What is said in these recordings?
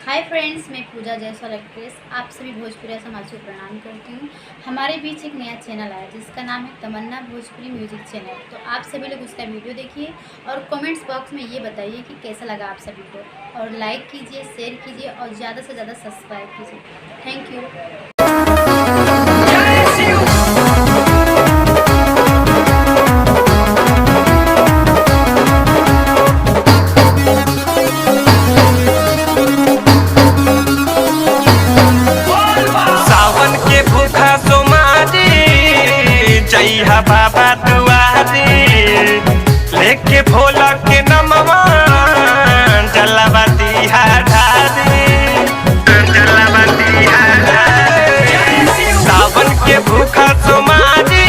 Hi friends, मैं पूजा Jaiswal actress आप सभी भोजपुरी समाज को प्रणाम करती हूँ। हमारे बीच एक नया चैनल आया जिसका नाम है तमन्ना भोजपुरी म्यूजिक चैनल। तो आप सभी लोग उसका वीडियो देखिए और कमेंट्स बॉक्स में ये बताइए कि कैसा लगा आप सभी को, और लाइक कीजिए, शेयर कीजिए और ज़्यादा से ज़्यादा सब्सक्राइब कीजिए। Thank you. जइहा बाबा दुआरी लेके भोला के नमवा जलवा दिहा ढारी सावन के भूखा सोमारी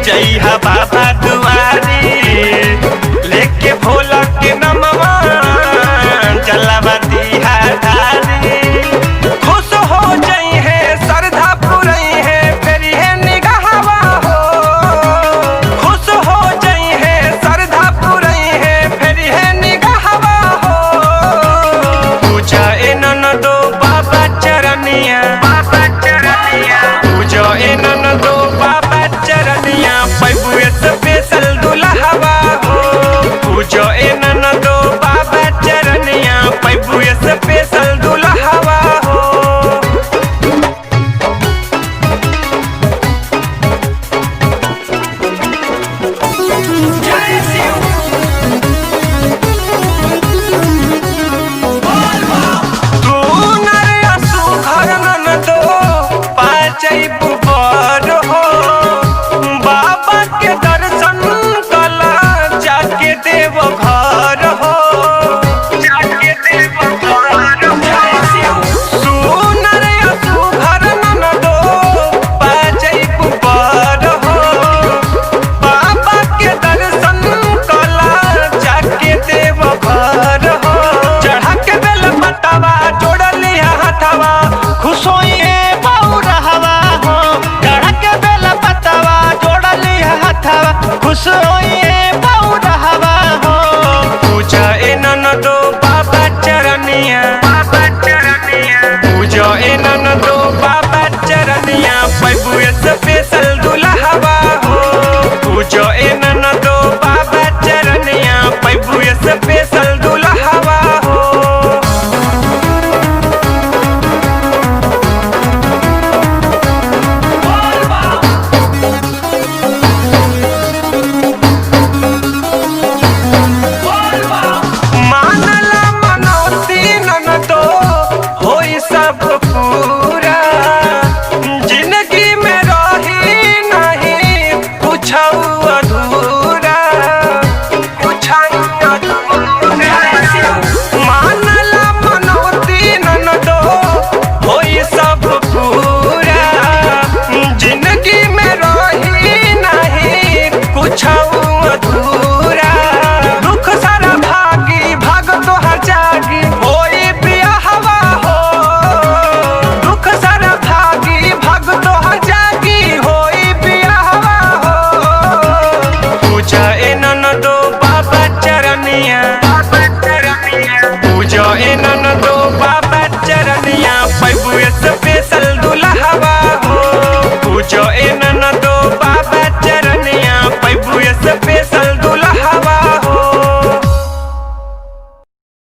जइहा बाबा दुआरी लेके भोला के नमवा जलवा दिहा ढारी। खुश हो जई है श्रद्धा पुरई है फेरी है निगाहवा हो। खुश हो जई है श्रद्धा पुरई है फेरी है निगाहवा हो। पूजा एनन दो बाबा चरनिया पूजा एनन दो बाबा चरनिया पैबू स्पेशल दुल्हवा हो। पूजा एनन दो बाबा चरनिया पैबू स्पेशल दुल्हवा हो। बाबा के दर्शन कला जाके देव घर हो। सुनर सुघर ननदो पाजैबु बर हो। बाबा के दर्शन कला जाके देव घर हो। चढ़ा के बेल पतवा जोड़ली हाथवा खुश होइए खुश होइए बहुरहवा हो। पूजा एनन दो बाबा चरनिया पूजा एनन दो बाबा चरनिया पैबू स्पेशल दुल्हवा हो। पूजा एनन दो बाबा चरनिया पैबू स्पेशल दुल्हवा हो। दुख सारा भागी भाग तोहर जागी होई बियाहवा हो। दुख सारा भागी भाग तोहर जागी होई बियाहवा हो। पूजा एनन दो बाबा चरनिया पूजा एनन दो बाबा चरनिया पैबू स्पेशल दुल्हवा हो। पूजा